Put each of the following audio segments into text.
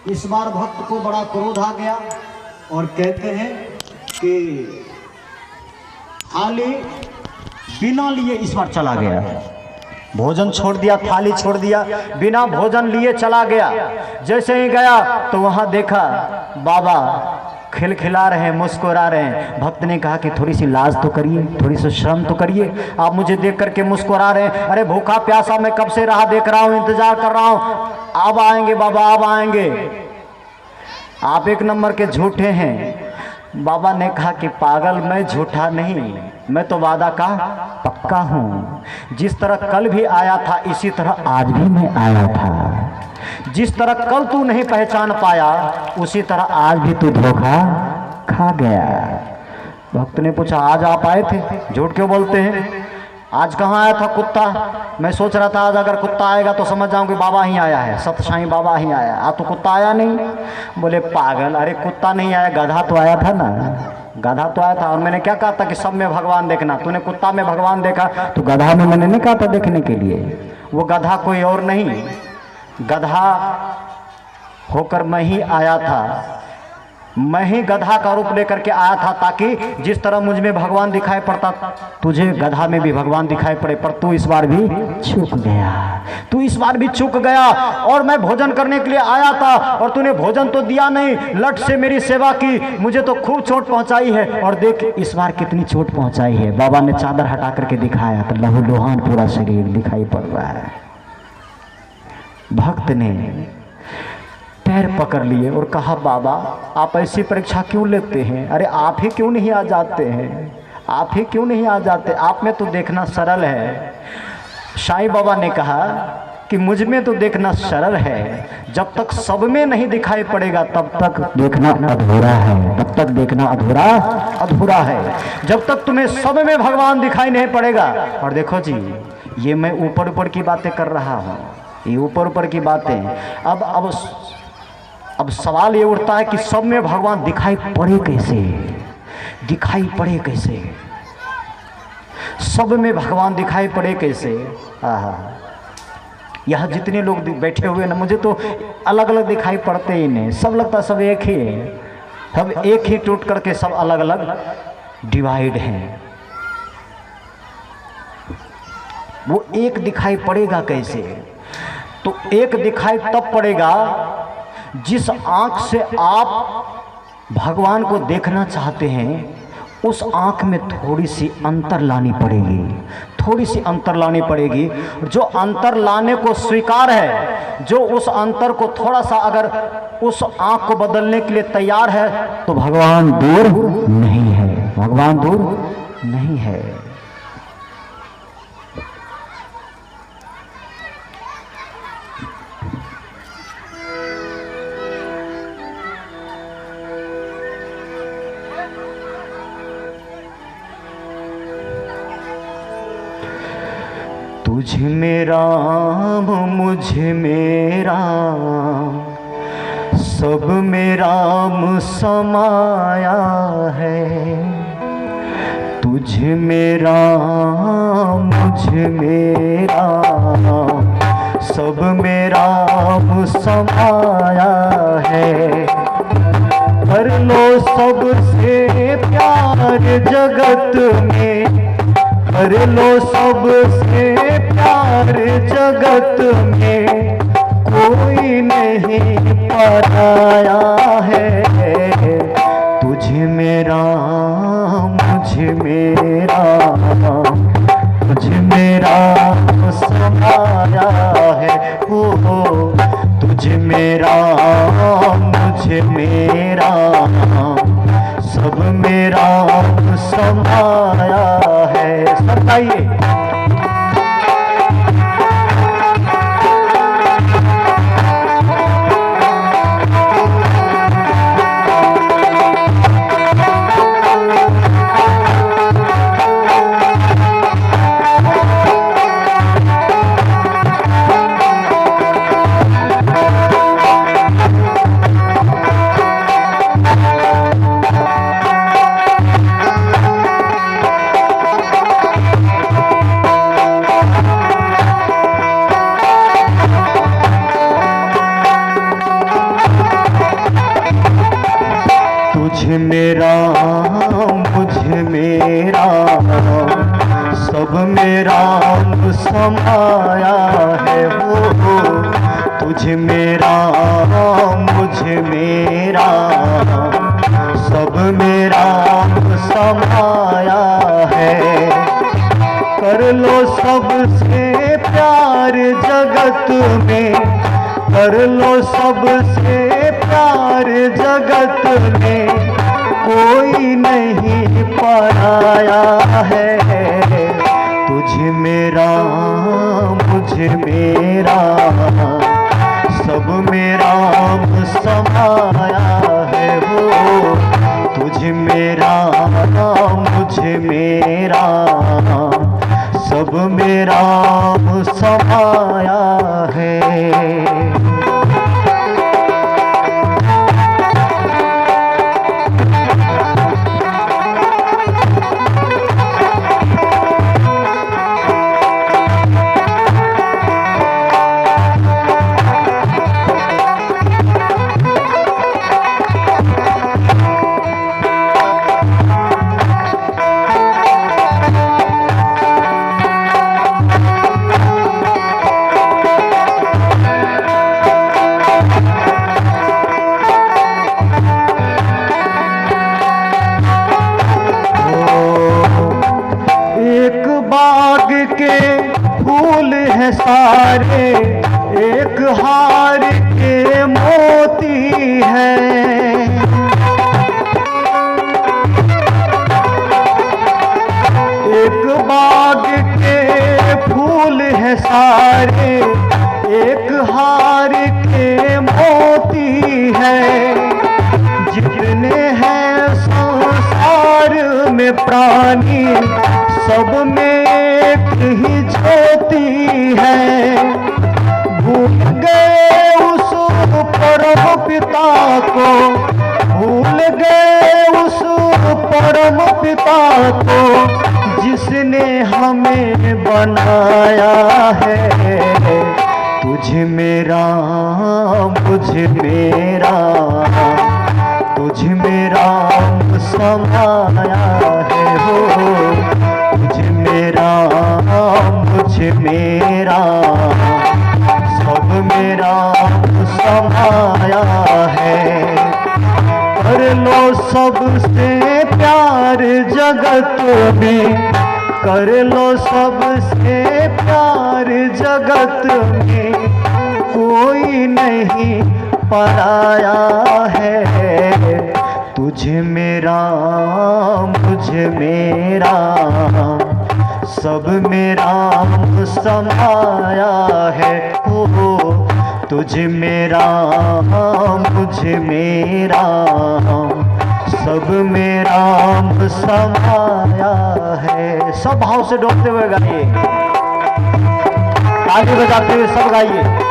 इस बार भक्त को बड़ा क्रोध आ गया और कहते हैं कि थाली बिना लिए इस बार चला गया। भोजन छोड़ दिया, थाली छोड़ दिया, बिना भोजन लिए चला गया। जैसे ही गया तो वहां देखा बाबा खिलखिला रहे हैं, मुस्कुरा रहे हैं। भक्त ने कहा कि थोड़ी सी लाज तो करिए, थोड़ी सी शर्म तो करिए, आप मुझे देख करके मुस्कुरा रहे हैं। अरे भूखा प्यासा मैं कब से रहा, देख रहा हूं, इंतजार कर रहा हूं, अब आएंगे बाबा, अब आएंगे। आप एक नंबर के झूठे हैं। बाबा ने कहा कि पागल, मैं झूठा नहीं, मैं तो वादा का पक्का हूं। जिस तरह कल भी आया था इसी तरह आज भी मैं आया था। जिस तरह कल तू नहीं पहचान पाया उसी तरह आज भी तू धोखा खा गया। भक्त ने पूछा आज आप आए थे, झूठ क्यों बोलते हैं? आज कहाँ आया था कुत्ता? मैं सोच रहा था आज अगर कुत्ता आएगा तो समझ जाऊं कि बाबा ही आया है, सतसाई बाबा ही आया। आज तो कुत्ता आया नहीं। बोले पागल, अरे कुत्ता नहीं आया, गधा तो आया था ना, गधा तो आया था। और मैंने क्या कहा था कि सब में भगवान देखना, तूने कुत्ता में भगवान देखा तो गधा में मैंने नहीं कहा था देखने के लिए। वो गधा कोई और नहीं, गधा होकर मैं ही आया था। मैं ही गधा का रूप लेकर के आया था ताकि जिस तरह मुझ में भगवान दिखाई पड़ता तुझे गधा में भी भगवान दिखाई पड़े। पर तू इस बार भी चूक गया, तू इस बार भी चूक गया। और मैं भोजन करने के लिए आया था और तूने भोजन तो दिया नहीं, लट से मेरी सेवा की, मुझे तो खूब चोट पहुंचाई है। और देख इस बार कितनी चोट पहुंचाई है। बाबा ने चादर हटा करके दिखाया तो लहूलुहान पूरा शरीर दिखाई पड़ रहा है। भक्त ने पैर पकड़ लिए और कहा बाबा आप ऐसी परीक्षा क्यों लेते हैं? अरे आप ही क्यों नहीं आ जाते हैं, आप ही क्यों नहीं आ जाते? आप में तो देखना सरल है। साईं बाबा ने कहा कि मुझ में तो देखना सरल है, जब तक सब में नहीं दिखाई पड़ेगा तब तक देखना अधूरा है, तब तक देखना अधूरा है। जब तक तुम्हें सब में भगवान दिखाई नहीं पड़ेगा। और देखो जी, ये मैं ऊपर ऊपर की बातें कर रहा हूँ, ये ऊपर ऊपर की बातें। अब सवाल ये उठता है कि सब में भगवान दिखाई पड़े कैसे, दिखाई पड़े कैसे, सब में भगवान दिखाई पड़े कैसे? यहाँ जितने लोग बैठे हुए ना, मुझे तो अलग अलग दिखाई पड़ते ही नहीं, सब लगता सब एक ही है, सब एक ही टूट करके सब अलग अलग डिवाइड हैं। वो एक दिखाई पड़ेगा कैसे? तो एक दिखाई तब पड़ेगा जिस आंख से आप भगवान को देखना चाहते हैं उस आंख में थोड़ी सी अंतर लानी पड़ेगी, थोड़ी सी अंतर लानी पड़ेगी। जो अंतर लाने को स्वीकार है, जो उस अंतर को थोड़ा सा अगर उस आंख को बदलने के लिए तैयार है तो भगवान दूर नहीं है, भगवान दूर नहीं है। तुझ में राम मुझ में राम, सब में राम समाया है। तुझ में राम मुझ में राम, सब में राम समाया है। कर लो सबसे प्यार जगत में, कर लो सबसे प्यार जगत में, कोई नहीं पराया है। तुझ में राम मुझ में राम, तुझ में राम समाया है। हो तुझ में राम मुझ में राम, सब में राम समाया है। सब गाइए। में राम मुझ में राम, सब में राम समाया है हो। तुझ में राम मुझ में राम, सब में राम समाया है। कर लो सबसे प्यार जगत में, कर लो सबसे प्यार जगत में, कोई नहीं पराया है। तुझ में राम मुझ में राम, सब में राम समाया है हो। तुझ में राम मुझ में राम, सब में राम समाया है। बाग के फूल हैं सारे, एक हार के मोती हैं। एक बाग के फूल हैं सारे, एक हार के मोती हैं। जितने हैं संसार में प्राणी, सब में एक ही ज्योति है। भूल गए उस परम पिता को, भूल गए उस परम पिता को, जिसने हमें बनाया है। तुझ में राम मुझ में राम, तुझ में राम समाया है हो। तुझ में राम मुझ में राम, सब में राम समाया है। कर लो सबसे प्यार जगत में, कर लो सबसे प्यार जगत में, कोई नहीं पराया है। तुझ में राम मुझ में राम, सब में राम समाया है हो। तुझ में राम मुझ में राम, सब में राम समाया है। सब भाव से डूबते हुए गाइए, ताली बजाते हुए सब गाइए।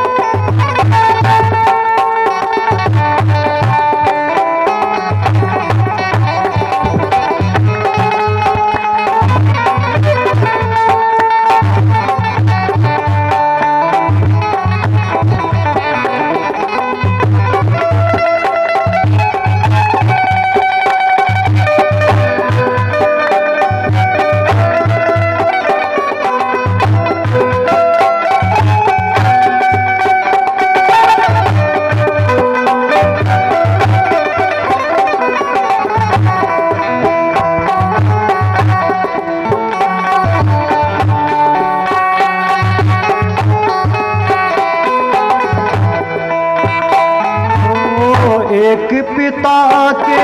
एक पिता के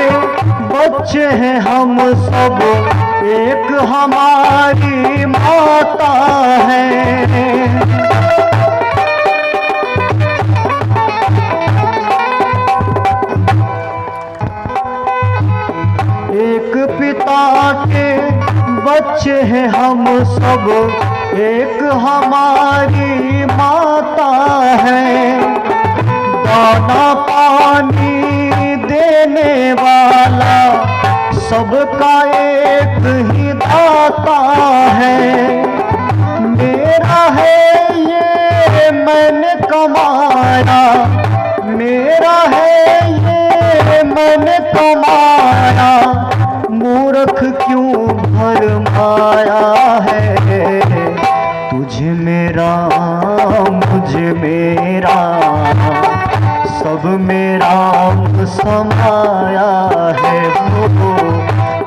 बच्चे हैं हम सब, एक हमारी माता है। एक पिता के बच्चे हैं हम सब, एक हमारी माता है। दाना पानी देने वाला सबका एक ही दाता है। मेरा है ये मैंने कमाया, मेरा है ये मैंने कमाया, मूर्ख क्यों भरमाया है। तुझ मेरा मुझ मेरा सब मेरा समाया है वो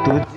तुझ